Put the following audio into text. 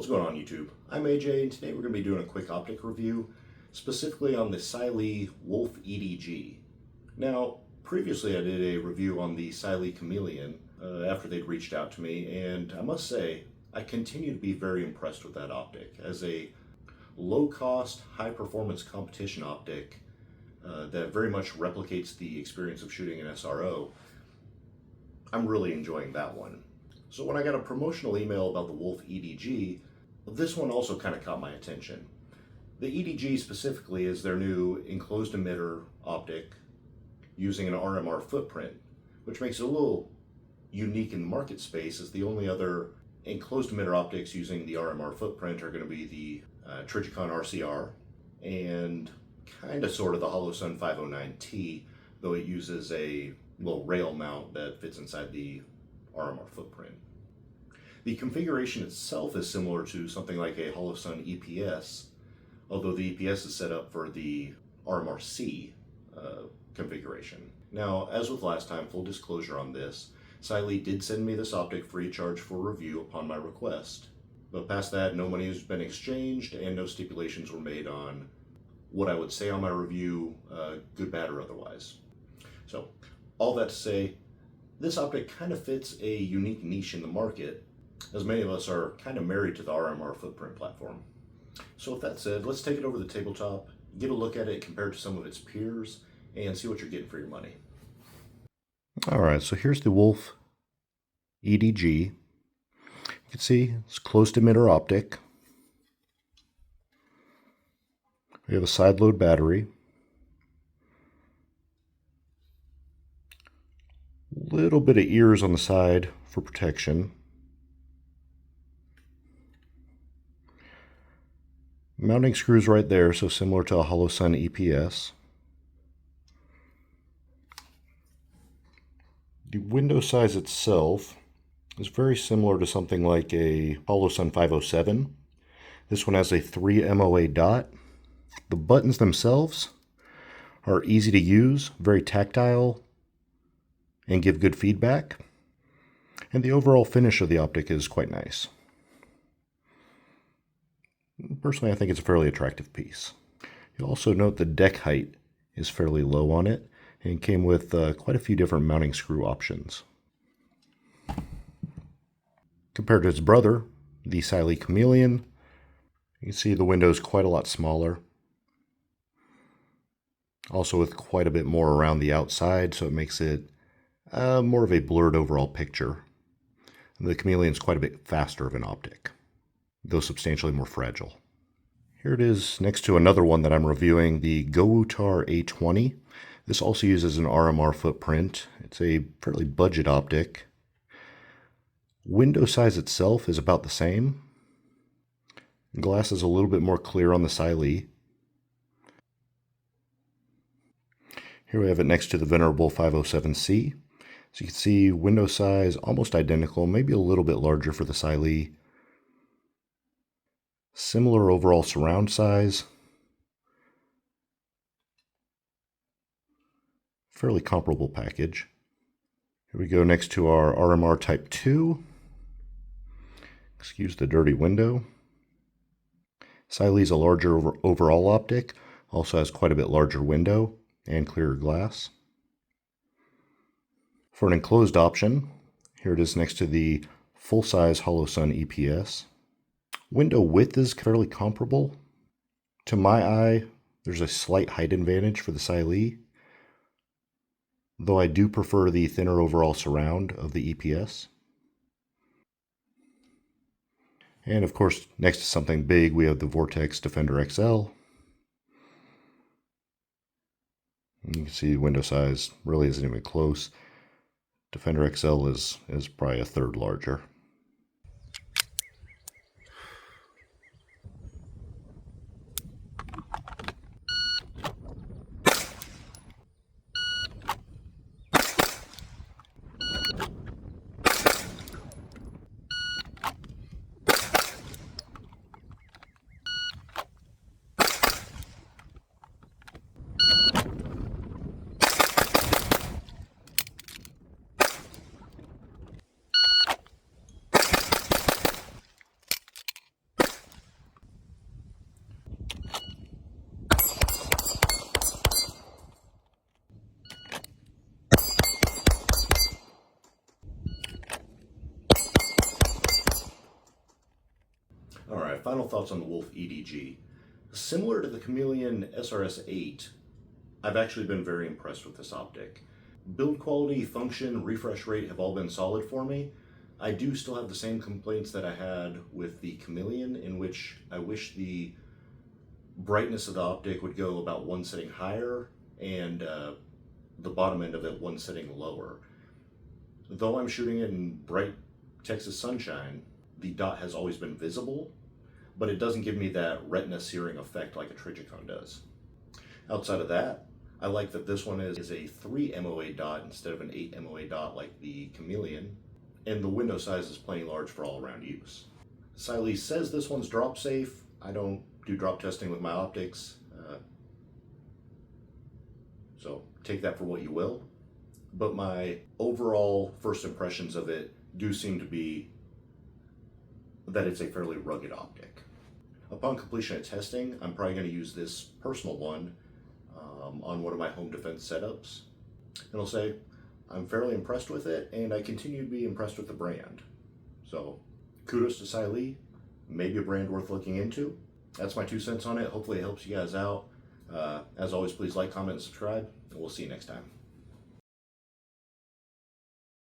What's going on, YouTube? I'm AJ, and today we're going to be doing a quick optic review, specifically on the Cylee Wolf EDG. Now, previously I did a review on the Cylee Chameleon after they'd reached out to me, and I must say, I continue to be very impressed with that optic. As a low-cost, high-performance competition optic that very much replicates the experience of shooting an SRO, I'm really enjoying that one. So when I got a promotional email about the Wolf EDG, this one also kind of caught my attention. The EDG specifically is their new enclosed emitter optic using an RMR footprint, which makes it a little unique in the market space, as the only other enclosed emitter optics using the RMR footprint are going to be the Trijicon RCR and kind of sort of the HoloSun 509T, though it uses a little rail mount that fits inside the RMR footprint. The configuration itself is similar to something like a HoloSun EPS, although the EPS is set up for the RMR-C configuration. Now, as with last time, full disclosure on this, Cylee did send me this optic free of charge for review upon my request. But past that, no money has been exchanged and no stipulations were made on what I would say on my review, good, bad, or otherwise. So, all that to say, this optic kind of fits a unique niche in the market, as many of us are kind of married to the RMR footprint platform. So with that said, let's take it over the tabletop, get a look at it compared to some of its peers, and see what you're getting for your money. Alright, so here's the Wolf EDG. You can see it's closed emitter optic. We have a side load battery. Little bit of ears on the side for protection. Mounting screws right there, so similar to a HoloSun EPS. The window size itself is very similar to something like a HoloSun 507. This one has a 3 MOA dot. The buttons themselves are easy to use, very tactile, and give good feedback. And the overall finish of the optic is quite nice. Personally, I think it's a fairly attractive piece. You'll also note the deck height is fairly low on it and came with quite a few different mounting screw options. Compared to its brother, the Cylee Chameleon, you can see the window is quite a lot smaller. Also with quite a bit more around the outside, so it makes it more of a blurred overall picture. The Chameleon is quite a bit faster of an optic, though substantially more fragile. Here it is next to another one that I'm reviewing, the Gowutar A20. This also uses an RMR footprint. It's a fairly budget optic. Window size itself is about the same. Glass is a little bit more clear on the Cylee. Here we have it next to the venerable 507C. So you can see window size almost identical, maybe a little bit larger for the Cylee. Similar overall surround size. Fairly comparable package. Here we go next to our RMR Type 2. Excuse the dirty window. Cylee is a larger overall optic, also has quite a bit larger window and clearer glass. For an enclosed option, here it is next to the full-size HoloSun EPS. Window width is fairly comparable. To my eye, there's a slight height advantage for the Cylee, though I do prefer the thinner overall surround of the EPS. And of course, next to something big, we have the Vortex Defender XL. And you can see window size really isn't even close. Defender XL is probably a third larger. Alright, final thoughts on the Wolf EDG. Similar to the Chameleon SRS-8, I've actually been very impressed with this optic. Build quality, function, refresh rate have all been solid for me. I do still have the same complaints that I had with the Chameleon, in which I wish the brightness of the optic would go about one setting higher and the bottom end of it one setting lower. Though I'm shooting it in bright Texas sunshine, the dot has always been visible, but it doesn't give me that retina searing effect like a Trijicon does. Outside of that, I like that this one is a 3 MOA dot instead of an 8 MOA dot like the Chameleon, and the window size is plenty large for all around use. Cylee says this one's drop safe. I don't do drop testing with my optics, so take that for what you will. But my overall first impressions of it do seem to be that it's a fairly rugged optic. Upon completion of testing, I'm probably going to use this personal one on one of my home defense setups. And I'll say I'm fairly impressed with it, and I continue to be impressed with the brand. So kudos to Cylee, maybe a brand worth looking into. That's my 2 cents on it. Hopefully it helps you guys out. As always, please like, comment, and subscribe, and we'll see you next time.